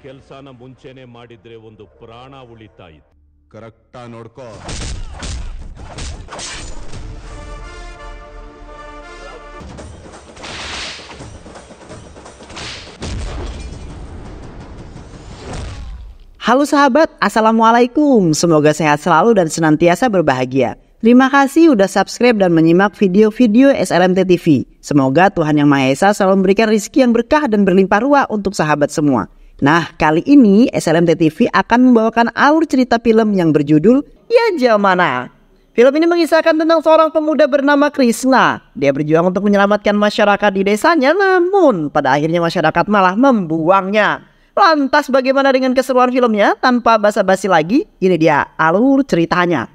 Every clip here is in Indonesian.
ಕೆಲಸನ ಮುಂಚೆನೆ ಮಾಡಿದ್ರೆ ಒಂದು ಪ್ರಾಣ ಉಳಿತಾ ಇತ್ತು. ಕರೆಕ್ಟಾಗಿ ನೋಡ್ಕೋ. Halo sahabat, Assalamualaikum. Semoga sehat selalu dan senantiasa berbahagia. Terima kasih udah subscribe dan menyimak video-video SLMT TV. Semoga Tuhan Yang Maha Esa selalu memberikan rezeki yang berkah dan berlimpah ruah untuk sahabat semua. Nah, kali ini SLMT TV akan membawakan alur cerita film yang berjudul Ya Jamana. Film ini mengisahkan tentang seorang pemuda bernama Krishna. Dia berjuang untuk menyelamatkan masyarakat di desanya, namun pada akhirnya masyarakat malah membuangnya. Lantas bagaimana dengan keseruan filmnya? Tanpa basa-basi lagi, ini dia alur ceritanya.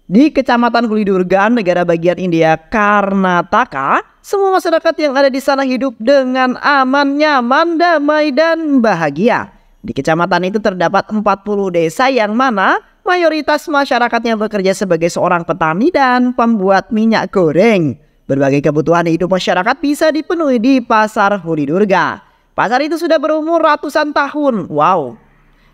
Di Kecamatan Hulidurga, negara bagian India Karnataka, semua masyarakat yang ada di sana hidup dengan aman, nyaman, damai, dan bahagia. Di kecamatan itu terdapat 40 desa yang mana mayoritas masyarakatnya bekerja sebagai seorang petani dan pembuat minyak goreng. Berbagai kebutuhan hidup masyarakat bisa dipenuhi di Pasar Hulidurga. Pasar itu sudah berumur ratusan tahun. Wow.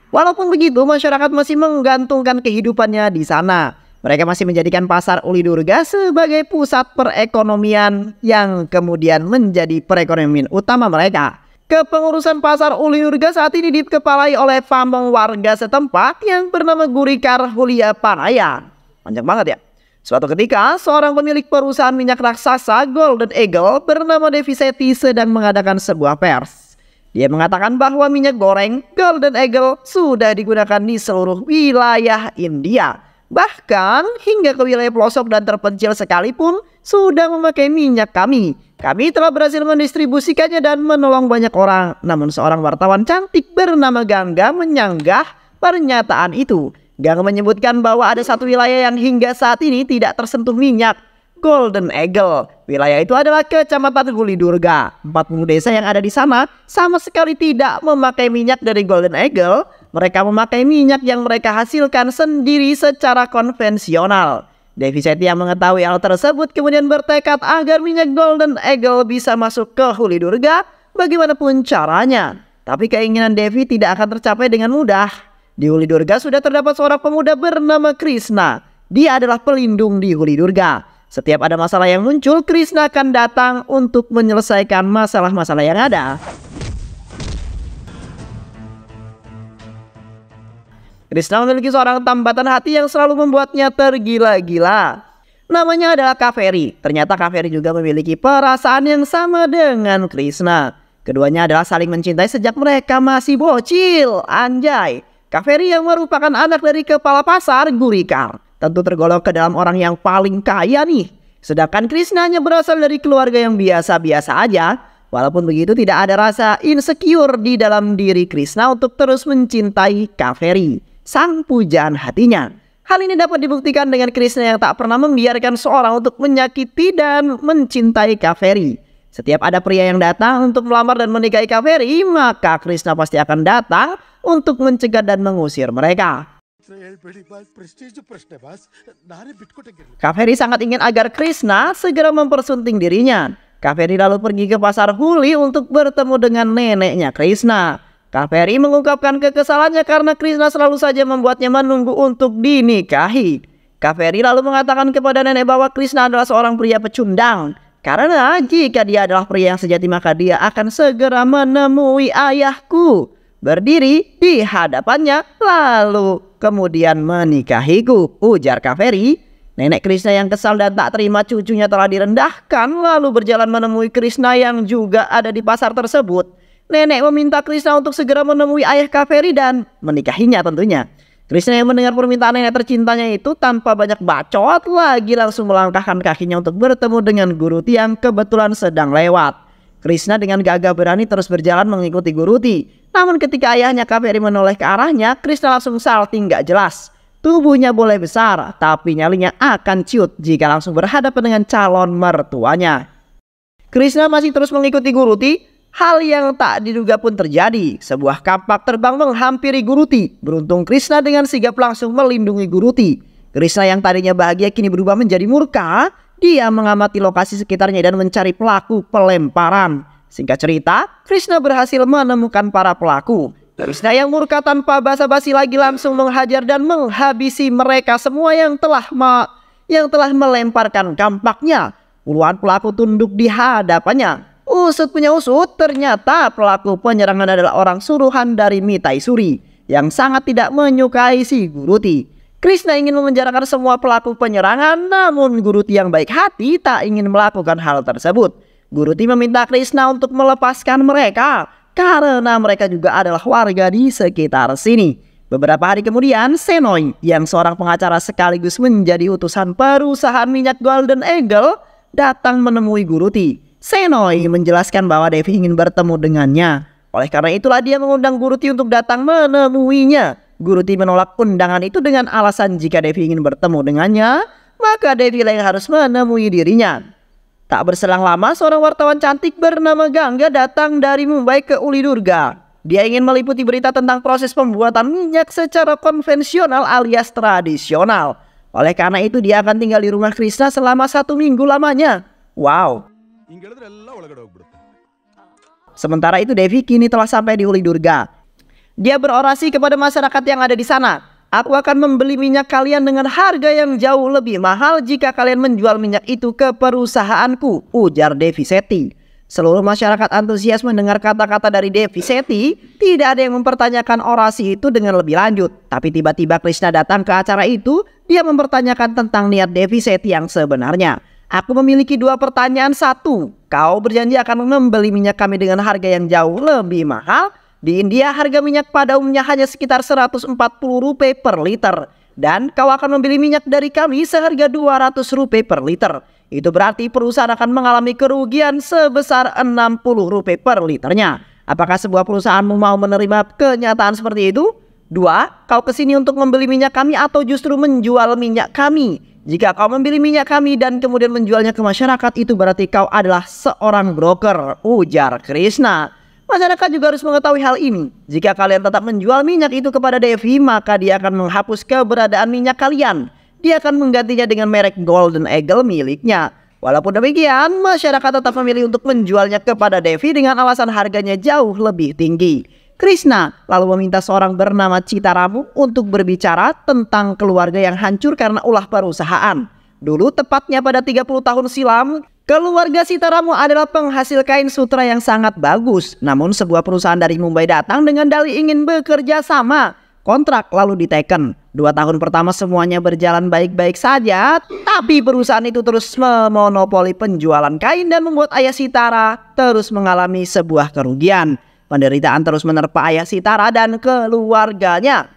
Walaupun begitu, masyarakat masih menggantungkan kehidupannya di sana. Mereka masih menjadikan Pasar Hulidurga sebagai pusat perekonomian yang kemudian menjadi perekonomian utama mereka. Kepengurusan Pasar Hulidurga saat ini dikepalai oleh pamong warga setempat yang bernama Gurikar Hulia Panaya. Panjang banget ya. Suatu ketika, seorang pemilik perusahaan minyak raksasa Golden Eagle bernama Devi Sethi sedang mengadakan sebuah pers. Dia mengatakan bahwa minyak goreng Golden Eagle sudah digunakan di seluruh wilayah India. Bahkan hingga ke wilayah pelosok dan terpencil sekalipun sudah memakai minyak kami. Kami telah berhasil mendistribusikannya dan menolong banyak orang. Namun seorang wartawan cantik bernama Gangga menyanggah pernyataan itu. Gangga menyebutkan bahwa ada satu wilayah yang hingga saat ini tidak tersentuh minyak Golden Eagle. Wilayah itu adalah Kecamatan Hulidurga. 40 desa yang ada di sana sama sekali tidak memakai minyak dari Golden Eagle. Mereka memakai minyak yang mereka hasilkan sendiri secara konvensional. Devi Sethi yang mengetahui hal tersebut kemudian bertekad agar minyak Golden Eagle bisa masuk ke Hulidurga bagaimanapun caranya. Tapi keinginan Devi tidak akan tercapai dengan mudah. Di Hulidurga sudah terdapat seorang pemuda bernama Krishna. Dia adalah pelindung di Hulidurga. Setiap ada masalah yang muncul, Krishna akan datang untuk menyelesaikan masalah-masalah yang ada. Krishna memiliki seorang tambatan hati yang selalu membuatnya tergila-gila. Namanya adalah Kaveri. Ternyata Kaveri juga memiliki perasaan yang sama dengan Krishna. Keduanya adalah saling mencintai sejak mereka masih bocil. Anjay. Kaveri yang merupakan anak dari kepala pasar Gurikar tentu tergolong ke dalam orang yang paling kaya nih. Sedangkan Krishna hanya berasal dari keluarga yang biasa-biasa aja. Walaupun begitu tidak ada rasa insecure di dalam diri Krishna untuk terus mencintai Kaveri, sang pujaan hatinya. Hal ini dapat dibuktikan dengan Krishna yang tak pernah membiarkan seorang untuk menyakiti dan mencintai Kaveri. Setiap ada pria yang datang untuk melamar dan menikahi Kaveri, maka Krishna pasti akan datang untuk mencegah dan mengusir mereka. Kaveri sangat ingin agar Krishna segera mempersunting dirinya. Kaveri lalu pergi ke Pasar Huli untuk bertemu dengan neneknya Krishna. Kaveri mengungkapkan kekesalannya karena Krishna selalu saja membuatnya menunggu untuk dinikahi. Kaveri lalu mengatakan kepada nenek bahwa Krishna adalah seorang pria pecundang. Karena jika dia adalah pria yang sejati maka dia akan segera menemui ayahku, berdiri di hadapannya lalu kemudian menikahiku, ujar Kaveri. Nenek Krishna yang kesal dan tak terima cucunya telah direndahkan lalu berjalan menemui Krishna yang juga ada di pasar tersebut. Nenek meminta Krishna untuk segera menemui ayah Kaveri dan menikahinya tentunya. Krishna yang mendengar permintaan nenek tercintanya itu tanpa banyak bacot lagi langsung melangkahkan kakinya untuk bertemu dengan Guruti yang kebetulan sedang lewat. Krishna dengan gagah berani terus berjalan mengikuti Guruti. Namun ketika ayahnya Kaveri menoleh ke arahnya, Krishna langsung salting gak jelas. Tubuhnya boleh besar, tapi nyalinya akan ciut jika langsung berhadapan dengan calon mertuanya. Krishna masih terus mengikuti Guruti. Hal yang tak diduga pun terjadi. Sebuah kampak terbang menghampiri Guruti. Beruntung Krishna dengan sigap langsung melindungi Guruti. Krishna yang tadinya bahagia kini berubah menjadi murka. Dia mengamati lokasi sekitarnya dan mencari pelaku pelemparan. Singkat cerita, Krishna berhasil menemukan para pelaku. Krishna yang murka tanpa basa-basi lagi langsung menghajar dan menghabisi mereka semua yang telah melemparkan kampaknya. Puluhan pelaku tunduk di hadapannya. Usut punya usut, ternyata pelaku penyerangan adalah orang suruhan dari Mitaisuri yang sangat tidak menyukai si Guruti. Krishna ingin memenjarakan semua pelaku penyerangan, namun Guruti yang baik hati tak ingin melakukan hal tersebut. Guruti meminta Krishna untuk melepaskan mereka karena mereka juga adalah warga di sekitar sini. Beberapa hari kemudian, Senoy yang seorang pengacara sekaligus menjadi utusan perusahaan minyak Golden Eagle datang menemui Guruti. Senoy menjelaskan bahwa Devi ingin bertemu dengannya. Oleh karena itulah dia mengundang Guruti untuk datang menemuinya. Guruti menolak undangan itu dengan alasan jika Devi ingin bertemu dengannya, maka Devi yang harus menemui dirinya. Tak berselang lama, seorang wartawan cantik bernama Gangga datang dari Mumbai ke Uli Durga. Dia ingin meliputi berita tentang proses pembuatan minyak secara konvensional alias tradisional. Oleh karena itu dia akan tinggal di rumah Krishna selama 1 minggu lamanya. Wow. Sementara itu Devi kini telah sampai di Uli Durga. Dia berorasi kepada masyarakat yang ada di sana. Aku akan membeli minyak kalian dengan harga yang jauh lebih mahal jika kalian menjual minyak itu ke perusahaanku, ujar Devi Seti. Seluruh masyarakat antusias mendengar kata-kata dari Devi Seti. Tidak ada yang mempertanyakan orasi itu dengan lebih lanjut. Tapi tiba-tiba Krishna datang ke acara itu. Dia mempertanyakan tentang niat Devi Seti yang sebenarnya. Aku memiliki 2 pertanyaan. 1. Kau berjanji akan membeli minyak kami dengan harga yang jauh lebih mahal. Di India harga minyak pada umumnya hanya sekitar Rp140 per liter. Dan kau akan membeli minyak dari kami seharga Rp200 per liter. Itu berarti perusahaan akan mengalami kerugian sebesar Rp60 per liternya. Apakah sebuah perusahaanmu mau menerima kenyataan seperti itu? 2. Kau kesini untuk membeli minyak kami atau justru menjual minyak kami? Jika kau membeli minyak kami dan kemudian menjualnya ke masyarakat, itu berarti kau adalah seorang broker, ujar Krishna. Masyarakat juga harus mengetahui hal ini. Jika kalian tetap menjual minyak itu kepada Devi, maka dia akan menghapus keberadaan minyak kalian. Dia akan menggantinya dengan merek Golden Eagle miliknya. Walaupun demikian, masyarakat tetap memilih untuk menjualnya kepada Devi dengan alasan harganya jauh lebih tinggi. Krishna lalu meminta seorang bernama Citaramu untuk berbicara tentang keluarga yang hancur karena ulah perusahaan. Dulu tepatnya pada 30 tahun silam, keluarga Citaramu adalah penghasil kain sutra yang sangat bagus. Namun sebuah perusahaan dari Mumbai datang dengan dalih ingin bekerja sama. Kontrak lalu diteken. 2 tahun pertama semuanya berjalan baik-baik saja. Tapi perusahaan itu terus memonopoli penjualan kain dan membuat ayah Sitara terus mengalami sebuah kerugian. Penderitaan terus menerpa ayah Sitara dan keluarganya.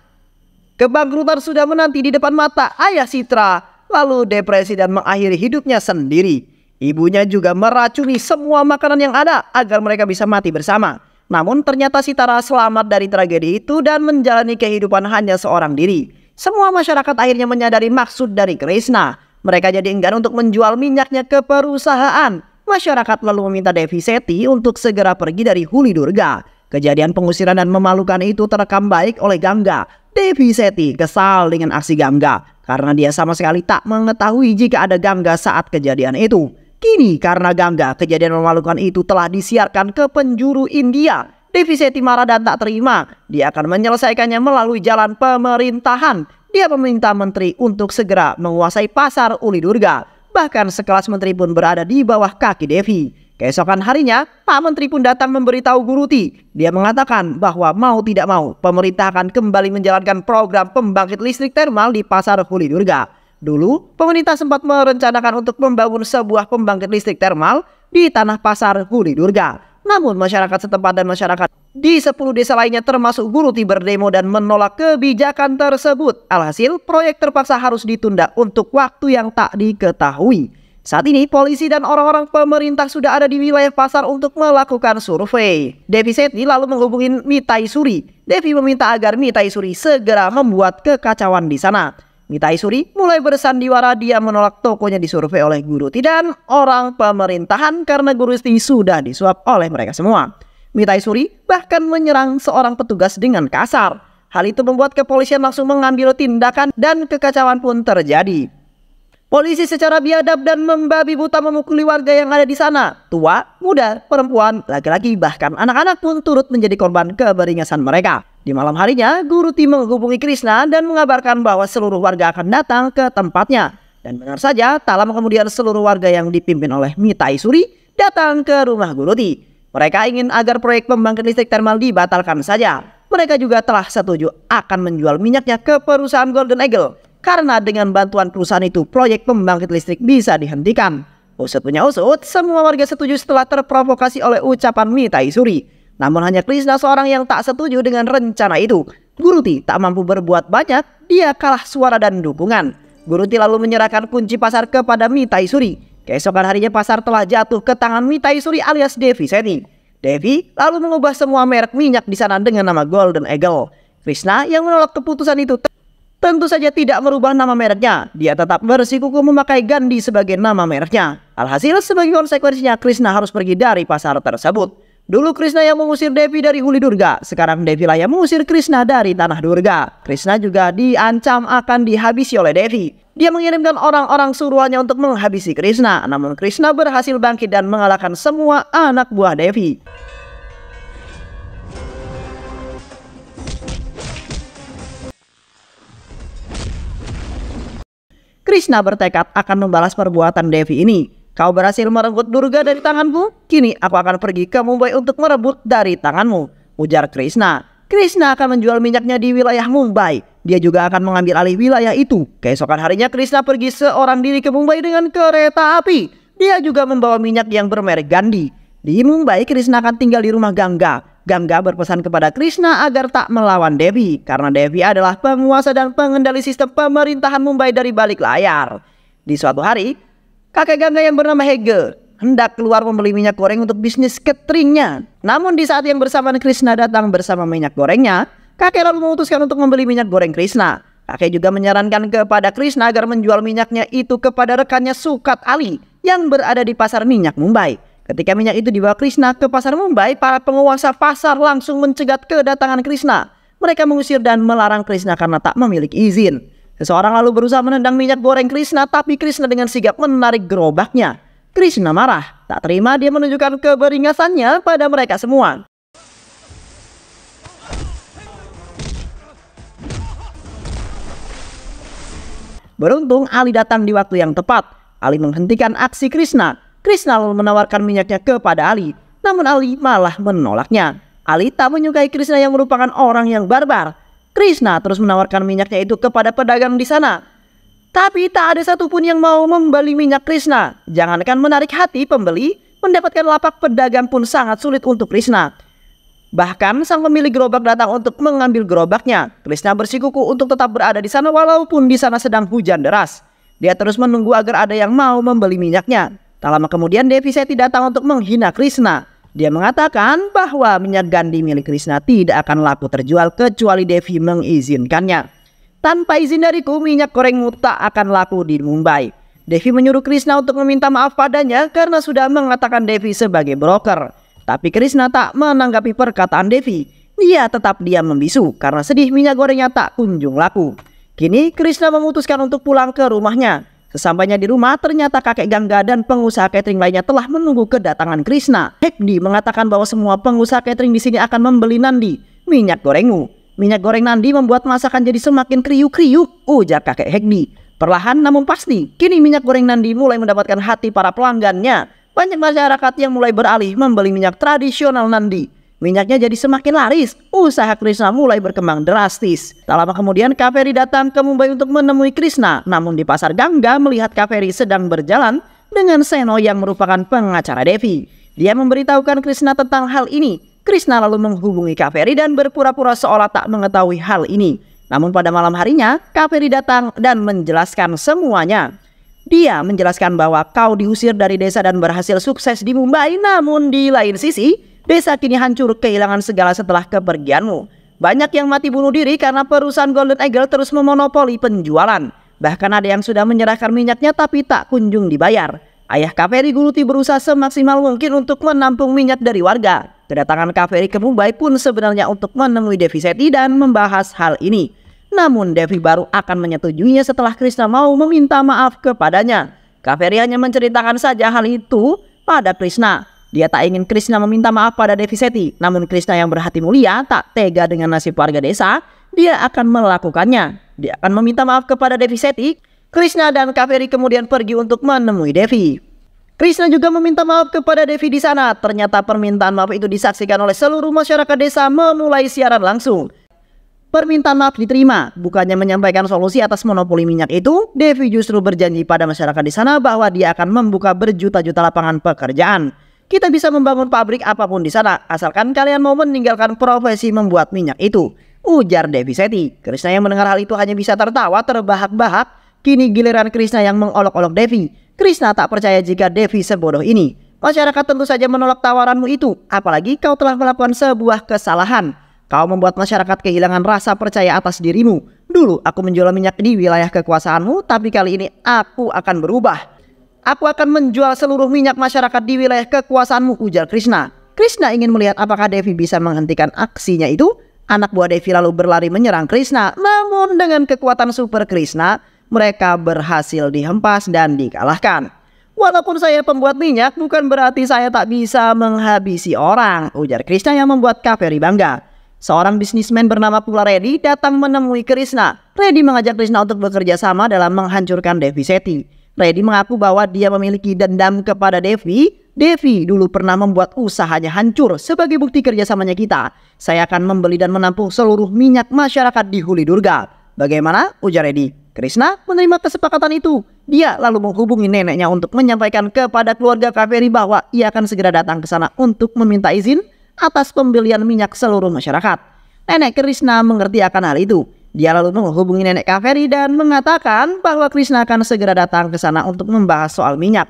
Kebangkrutan sudah menanti di depan mata ayah Sitara. Lalu depresi dan mengakhiri hidupnya sendiri. Ibunya juga meracuni semua makanan yang ada agar mereka bisa mati bersama. Namun ternyata Sitara selamat dari tragedi itu dan menjalani kehidupan hanya seorang diri. Semua masyarakat akhirnya menyadari maksud dari Krishna. Mereka jadi enggan untuk menjual minyaknya ke perusahaan. Masyarakat lalu meminta Devi Seti untuk segera pergi dari Uli Durga. Kejadian pengusiran dan memalukan itu terekam baik oleh Gangga. Devi Seti kesal dengan aksi Gangga karena dia sama sekali tak mengetahui jika ada Gangga saat kejadian itu. Kini karena Gangga, kejadian memalukan itu telah disiarkan ke penjuru India. Devi Seti marah dan tak terima. Dia akan menyelesaikannya melalui jalan pemerintahan. Dia meminta menteri untuk segera menguasai pasar Uli Durga. Bahkan sekelas menteri pun berada di bawah kaki Devi. Keesokan harinya, Pak Menteri pun datang memberitahu Guruti. Dia mengatakan bahwa mau tidak mau, pemerintah akan kembali menjalankan program pembangkit listrik termal di pasar Uli Durga. Dulu, pemerintah sempat merencanakan untuk membangun sebuah pembangkit listrik termal di tanah pasar Uli Durga. Namun masyarakat setempat dan masyarakat di 10 desa lainnya termasuk Guruti berdemo dan menolak kebijakan tersebut. Alhasil proyek terpaksa harus ditunda untuk waktu yang tak diketahui. Saat ini polisi dan orang-orang pemerintah sudah ada di wilayah pasar untuk melakukan survei. Devi Seti lalu menghubungi Mitaisuri. Devi meminta agar Mitaisuri segera membuat kekacauan di sana. Mitaisuri mulai bersandiwara dia menolak tokonya disurvei oleh Guruti dan orang pemerintahan karena Guruti sudah disuap oleh mereka semua. Mitaisuri bahkan menyerang seorang petugas dengan kasar. Hal itu membuat kepolisian langsung mengambil tindakan dan kekacauan pun terjadi. Polisi secara biadab dan membabi buta memukuli warga yang ada di sana. Tua, muda, perempuan, laki-laki, bahkan anak-anak pun turut menjadi korban keberingasan mereka. Di malam harinya, Guru Ti menghubungi Krishna dan mengabarkan bahwa seluruh warga akan datang ke tempatnya. Dan benar saja, tak lama kemudian seluruh warga yang dipimpin oleh Mitaisuri datang ke rumah Guru Ti. Mereka ingin agar proyek pembangkit listrik termal dibatalkan saja. Mereka juga telah setuju akan menjual minyaknya ke perusahaan Golden Eagle. Karena dengan bantuan perusahaan itu, proyek pembangkit listrik bisa dihentikan. Usut punya usut, semua warga setuju setelah terprovokasi oleh ucapan Mitaisuri. Namun hanya Krishna seorang yang tak setuju dengan rencana itu. Guru Ti tak mampu berbuat banyak, dia kalah suara dan dukungan. Guru Ti lalu menyerahkan kunci pasar kepada Mitaisuri. Keesokan harinya pasar telah jatuh ke tangan Mitaisuri alias Devi Seti. Devi lalu mengubah semua merek minyak di sana dengan nama Golden Eagle. Krishna yang menolak keputusan itu tentu saja tidak merubah nama mereknya. Dia tetap bersikukuh memakai Gandhi sebagai nama mereknya. Alhasil sebagai konsekuensinya Krishna harus pergi dari pasar tersebut. Dulu Krishna yang mengusir Devi dari Huli Durga. Sekarang Devi lah yang mengusir Krishna dari Tanah Durga. Krishna juga diancam akan dihabisi oleh Devi. Dia mengirimkan orang-orang suruhannya untuk menghabisi Krishna. Namun Krishna berhasil bangkit dan mengalahkan semua anak buah Devi. Krishna bertekad akan membalas perbuatan Devi ini. Kau berhasil merebut Durga dari tanganmu, kini aku akan pergi ke Mumbai untuk merebut dari tanganmu, ujar Krishna. Krishna akan menjual minyaknya di wilayah Mumbai. Dia juga akan mengambil alih wilayah itu. Keesokan harinya Krishna pergi seorang diri ke Mumbai dengan kereta api. Dia juga membawa minyak yang bermerek Gandhi. Di Mumbai, Krishna akan tinggal di rumah Ganga. Ganga berpesan kepada Krishna agar tak melawan Devi, karena Devi adalah penguasa dan pengendali sistem pemerintahan Mumbai dari balik layar. Di suatu hari, kakek Ganga yang bernama Hege hendak keluar membeli minyak goreng untuk bisnis cateringnya. Namun di saat yang bersamaan Krishna datang bersama minyak gorengnya, kakek lalu memutuskan untuk membeli minyak goreng Krishna. Kakek juga menyarankan kepada Krishna agar menjual minyaknya itu kepada rekannya Sukat Ali yang berada di pasar minyak Mumbai. Ketika minyak itu dibawa Krishna ke pasar Mumbai, para penguasa pasar langsung mencegat kedatangan Krishna. Mereka mengusir dan melarang Krishna karena tak memiliki izin. Seseorang lalu berusaha menendang minyak goreng Krishna, tapi Krishna dengan sigap menarik gerobaknya. Krishna marah, tak terima dia menunjukkan keberingasannya pada mereka semua. Beruntung Ali datang di waktu yang tepat. Ali menghentikan aksi Krishna. Krishna lalu menawarkan minyaknya kepada Ali. Namun Ali malah menolaknya. Ali tak menyukai Krishna yang merupakan orang yang barbar. Krishna terus menawarkan minyaknya itu kepada pedagang di sana. Tapi tak ada satupun yang mau membeli minyak Krishna. Jangankan menarik hati pembeli, mendapatkan lapak pedagang pun sangat sulit untuk Krishna. Bahkan sang pemilik gerobak datang untuk mengambil gerobaknya. Krishna bersikukuh untuk tetap berada di sana walaupun di sana sedang hujan deras. Dia terus menunggu agar ada yang mau membeli minyaknya. Tak lama kemudian Devi Seti datang untuk menghina Krishna. Dia mengatakan bahwa minyak Gandhi milik Krishna tidak akan laku terjual kecuali Devi mengizinkannya. Tanpa izin dariku, minyak gorengmu tak akan laku di Mumbai. Devi menyuruh Krishna untuk meminta maaf padanya karena sudah mengatakan Devi sebagai broker. Tapi Krishna tak menanggapi perkataan Devi. Dia tetap diam membisu karena sedih minyak gorengnya tak kunjung laku. Kini Krishna memutuskan untuk pulang ke rumahnya. Sesampainya di rumah, ternyata kakek Ganga dan pengusaha catering lainnya telah menunggu kedatangan Krishna. Hegdi mengatakan bahwa semua pengusaha catering di sini akan membeli Nandi, minyak gorengmu. Minyak goreng Nandi membuat masakan jadi semakin kriuk-kriuk, ujar kakek Hegdi. Perlahan namun pasti, kini minyak goreng Nandi mulai mendapatkan hati para pelanggannya. Banyak masyarakat yang mulai beralih membeli minyak tradisional Nandi. Minyaknya jadi semakin laris, usaha Krishna mulai berkembang drastis. Tak lama kemudian Kaveri datang ke Mumbai untuk menemui Krishna. Namun di pasar Ganga melihat Kaveri sedang berjalan dengan Seno yang merupakan pengacara Devi. Dia memberitahukan Krishna tentang hal ini. Krishna lalu menghubungi Kaveri dan berpura-pura seolah tak mengetahui hal ini. Namun pada malam harinya Kaveri datang dan menjelaskan semuanya. Dia menjelaskan bahwa kau diusir dari desa dan berhasil sukses di Mumbai. Namun di lain sisi, desa kini hancur kehilangan segala setelah kepergianmu. Banyak yang mati bunuh diri karena perusahaan Golden Eagle terus memonopoli penjualan. Bahkan ada yang sudah menyerahkan minyaknya tapi tak kunjung dibayar. Ayah Kaveri Guru Ti berusaha semaksimal mungkin untuk menampung minyak dari warga. Kedatangan Kaveri ke Mumbai pun sebenarnya untuk menemui Devi Seti dan membahas hal ini. Namun Devi baru akan menyetujuinya setelah Krishna mau meminta maaf kepadanya. Kaveri hanya menceritakan saja hal itu pada Krishna. Dia tak ingin Krishna meminta maaf pada Devi Seti. Namun Krishna yang berhati mulia tak tega dengan nasib warga desa. Dia akan melakukannya. Dia akan meminta maaf kepada Devi Seti. Krishna dan Kaveri kemudian pergi untuk menemui Devi. Krishna juga meminta maaf kepada Devi di sana. Ternyata permintaan maaf itu disaksikan oleh seluruh masyarakat desa memulai siaran langsung. Permintaan maaf diterima. Bukannya menyampaikan solusi atas monopoli minyak itu, Devi justru berjanji pada masyarakat di sana bahwa dia akan membuka berjuta-juta lapangan pekerjaan. Kita bisa membangun pabrik apapun di sana, asalkan kalian mau meninggalkan profesi membuat minyak itu, ujar Devi Seti. Krishna yang mendengar hal itu hanya bisa tertawa terbahak-bahak. Kini giliran Krishna yang mengolok-olok Devi. Krishna tak percaya jika Devi sebodoh ini. Masyarakat tentu saja menolak tawaranmu itu, apalagi kau telah melakukan sebuah kesalahan. Kau membuat masyarakat kehilangan rasa percaya atas dirimu. Dulu aku menjual minyak di wilayah kekuasaanmu, tapi kali ini aku akan berubah. Aku akan menjual seluruh minyak masyarakat di wilayah kekuasaanmu, ujar Krishna. Krishna ingin melihat apakah Devi bisa menghentikan aksinya itu. Anak buah Devi lalu berlari menyerang Krishna. Namun dengan kekuatan super Krishna, mereka berhasil dihempas dan dikalahkan. Walaupun saya pembuat minyak, bukan berarti saya tak bisa menghabisi orang, ujar Krishna yang membuat Kaveri bangga. Seorang bisnismen bernama Pula Reddy datang menemui Krishna. Reddy mengajak Krishna untuk bekerja sama dalam menghancurkan Devi Seti. Reddy mengaku bahwa dia memiliki dendam kepada Devi. Devi dulu pernah membuat usahanya hancur. Sebagai bukti kerjasamanya kita, saya akan membeli dan menampung seluruh minyak masyarakat di Huli Durga. Bagaimana? Ujar Reddy. Krishna menerima kesepakatan itu. Dia lalu menghubungi neneknya untuk menyampaikan kepada keluarga Kaveri bahwa ia akan segera datang ke sana untuk meminta izin atas pembelian minyak seluruh masyarakat. Nenek Krishna mengerti akan hal itu. Dia lalu menghubungi nenek Kaveri dan mengatakan bahwa Krishna akan segera datang ke sana untuk membahas soal minyak.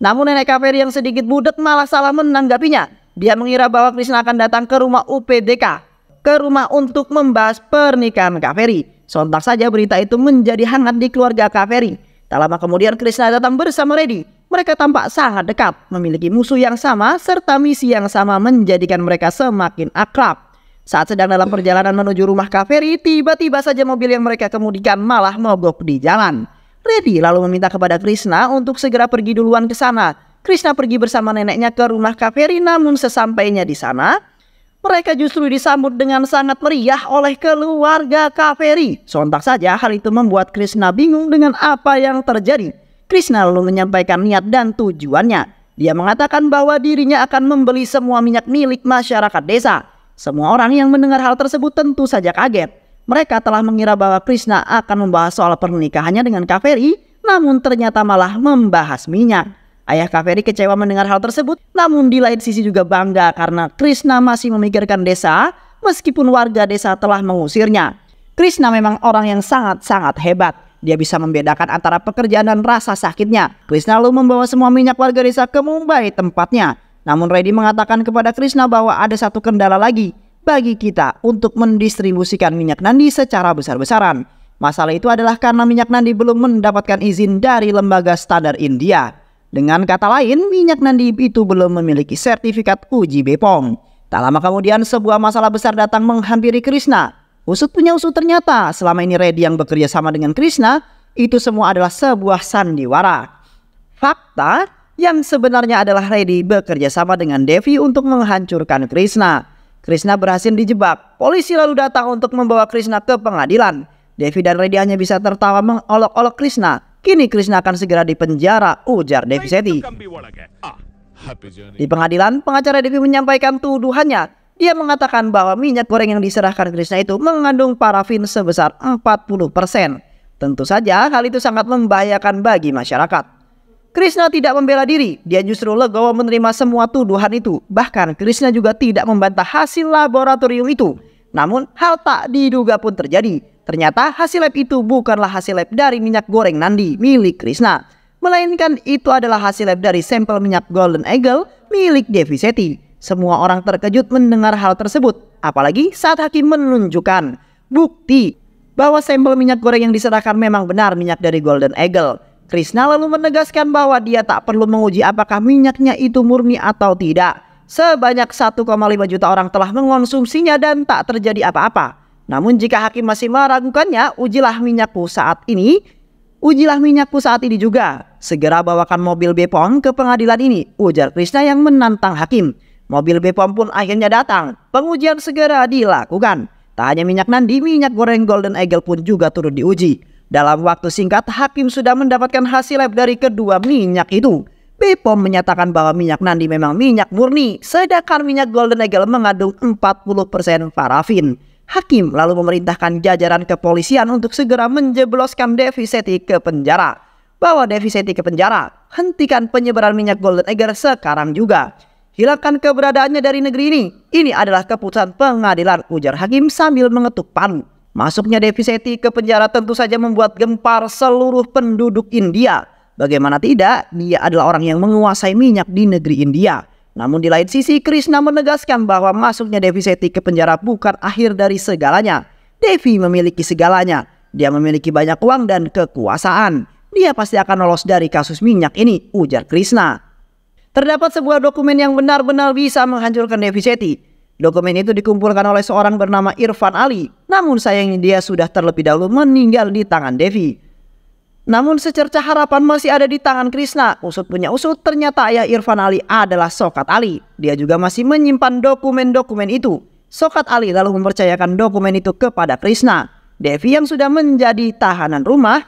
Namun nenek Kaveri yang sedikit budek malah salah menanggapinya. Dia mengira bahwa Krishna akan datang ke rumah UPDK, ke rumah untuk membahas pernikahan Kaveri. Sontak saja berita itu menjadi hangat di keluarga Kaveri. Tak lama kemudian Krishna datang bersama Reddy. Mereka tampak sangat dekat, memiliki musuh yang sama serta misi yang sama menjadikan mereka semakin akrab. Saat sedang dalam perjalanan menuju rumah Kaveri, tiba-tiba saja mobil yang mereka kemudikan malah mogok di jalan. Reddy lalu meminta kepada Krishna untuk segera pergi duluan ke sana. Krishna pergi bersama neneknya ke rumah Kaveri, namun sesampainya di sana, mereka justru disambut dengan sangat meriah oleh keluarga Kaveri. Sontak saja hal itu membuat Krishna bingung dengan apa yang terjadi. Krishna lalu menyampaikan niat dan tujuannya. Dia mengatakan bahwa dirinya akan membeli semua minyak milik masyarakat desa. Semua orang yang mendengar hal tersebut tentu saja kaget. Mereka telah mengira bahwa Krishna akan membahas soal pernikahannya dengan Kaveri, namun ternyata malah membahas minyak. Ayah Kaveri kecewa mendengar hal tersebut, namun di lain sisi juga bangga karena Krishna masih memikirkan desa meskipun warga desa telah mengusirnya. Krishna memang orang yang sangat-sangat hebat. Dia bisa membedakan antara pekerjaan dan rasa sakitnya. Krishna lalu membawa semua minyak warga desa ke Mumbai tempatnya. Namun Reddy mengatakan kepada Krishna bahwa ada satu kendala lagi bagi kita untuk mendistribusikan minyak Nandi secara besar-besaran. Masalah itu adalah karena minyak Nandi belum mendapatkan izin dari lembaga standar India. Dengan kata lain, minyak Nandi itu belum memiliki sertifikat uji BPOM. Tak lama kemudian sebuah masalah besar datang menghampiri Krishna. Usut punya usut, ternyata selama ini Reddy yang bekerja sama dengan Krishna, itu semua adalah sebuah sandiwara. Fakta yang sebenarnya adalah Reddy bekerja sama dengan Devi untuk menghancurkan Krishna. Krishna berhasil dijebak. Polisi lalu datang untuk membawa Krishna ke pengadilan. Devi dan Reddy hanya bisa tertawa mengolok-olok Krishna. Kini Krishna akan segera dipenjara, ujar Devi Seti. Di pengadilan, pengacara Devi menyampaikan tuduhannya. Dia mengatakan bahwa minyak goreng yang diserahkan Krishna itu mengandung parafin sebesar 40%. Tentu saja hal itu sangat membahayakan bagi masyarakat. Krishna tidak membela diri, dia justru legowo menerima semua tuduhan itu. Bahkan Krishna juga tidak membantah hasil laboratorium itu. Namun hal tak diduga pun terjadi. Ternyata hasil lab itu bukanlah hasil lab dari minyak goreng Nandi milik Krishna, melainkan itu adalah hasil lab dari sampel minyak Golden Eagle milik Devi Seti. Semua orang terkejut mendengar hal tersebut, apalagi saat hakim menunjukkan bukti bahwa sampel minyak goreng yang diserahkan memang benar minyak dari Golden Eagle. Krishna lalu menegaskan bahwa dia tak perlu menguji apakah minyaknya itu murni atau tidak. Sebanyak 1,5 juta orang telah mengonsumsinya dan tak terjadi apa-apa. Namun jika hakim masih meragukannya, ujilah minyakku saat ini juga. Segera bawakan mobil BPOM ke pengadilan ini, ujar Krishna yang menantang hakim. Mobil BPOM pun akhirnya datang. Pengujian segera dilakukan. Tak hanya minyak Nandi, minyak goreng Golden Eagle pun juga turut diuji. Dalam waktu singkat, hakim sudah mendapatkan hasil lab dari kedua minyak itu. BPOM menyatakan bahwa minyak Nandi memang minyak murni, sedangkan minyak Golden Eagle mengandung 40% parafin. Hakim lalu memerintahkan jajaran kepolisian untuk segera menjebloskan Devi Seti ke penjara. Bawa Devi Seti ke penjara, hentikan penyebaran minyak Golden Eagle sekarang juga. Hilangkan keberadaannya dari negeri ini. Ini adalah keputusan pengadilan, ujar hakim sambil mengetuk palu. Masuknya Devi Seti ke penjara tentu saja membuat gempar seluruh penduduk India. Bagaimana tidak, dia adalah orang yang menguasai minyak di negeri India. Namun di lain sisi, Krishna menegaskan bahwa masuknya Devi Seti ke penjara bukan akhir dari segalanya. Devi memiliki segalanya. Dia memiliki banyak uang dan kekuasaan. Dia pasti akan lolos dari kasus minyak ini, ujar Krishna. Terdapat sebuah dokumen yang benar-benar bisa menghancurkan Devi Seti. Dokumen itu dikumpulkan oleh seorang bernama Irfan Ali. Namun sayangnya dia sudah terlebih dahulu meninggal di tangan Devi. Namun secerca harapan masih ada di tangan Krishna. Usut punya usut, ternyata ayah Irfan Ali adalah Shokat Ali. Dia juga masih menyimpan dokumen-dokumen itu. Shokat Ali lalu mempercayakan dokumen itu kepada Krishna. Devi yang sudah menjadi tahanan rumah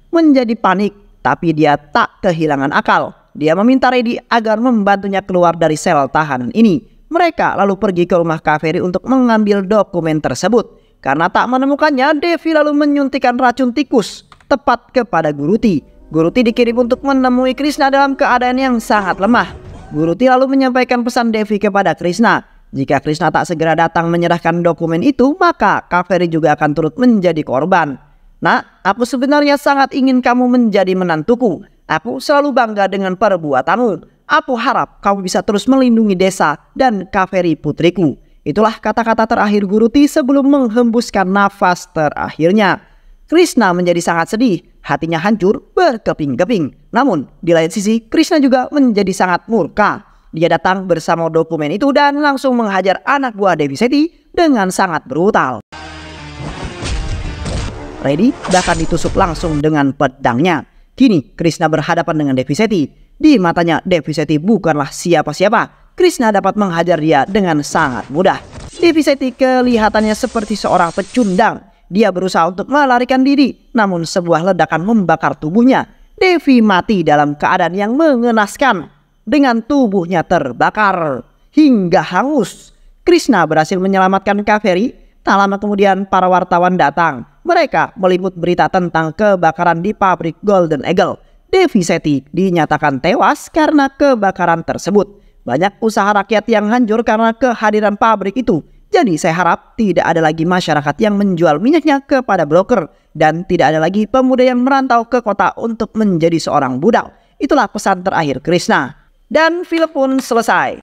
menjadi panik, tapi dia tak kehilangan akal. Dia meminta Reddy agar membantunya keluar dari sel tahanan ini. Mereka lalu pergi ke rumah Kaveri untuk mengambil dokumen tersebut. Karena tak menemukannya, Devi lalu menyuntikkan racun tikus tepat kepada Guruti. Guruti dikirim untuk menemui Krishna dalam keadaan yang sangat lemah. Guruti lalu menyampaikan pesan Devi kepada Krishna. Jika Krishna tak segera datang menyerahkan dokumen itu, maka Kaveri juga akan turut menjadi korban. Nak, aku sebenarnya sangat ingin kamu menjadi menantuku. Aku selalu bangga dengan perbuatanmu. Aku harap kamu bisa terus melindungi desa dan Kaveri putriku. Itulah kata-kata terakhir Guruti sebelum menghembuskan nafas terakhirnya. Krishna menjadi sangat sedih, hatinya hancur berkeping-keping. Namun di lain sisi, Krishna juga menjadi sangat murka. Dia datang bersama dokumen itu dan langsung menghajar anak buah Devi Seti dengan sangat brutal. Reddy bahkan ditusuk langsung dengan pedangnya. Kini Krishna berhadapan dengan Devi Seti. Di matanya Devi Seti bukanlah siapa-siapa. Krishna dapat menghajar dia dengan sangat mudah. Devi Seti kelihatannya seperti seorang pecundang. Dia berusaha untuk melarikan diri, namun sebuah ledakan membakar tubuhnya. Devi mati dalam keadaan yang mengenaskan, dengan tubuhnya terbakar hingga hangus. Krishna berhasil menyelamatkan Kaveri. Tak lama kemudian para wartawan datang. Mereka meliput berita tentang kebakaran di pabrik Golden Eagle. Devi Seti dinyatakan tewas karena kebakaran tersebut. Banyak usaha rakyat yang hancur karena kehadiran pabrik itu. Jadi saya harap tidak ada lagi masyarakat yang menjual minyaknya kepada broker. Dan tidak ada lagi pemuda yang merantau ke kota untuk menjadi seorang budak. Itulah pesan terakhir Krishna. Dan film pun selesai.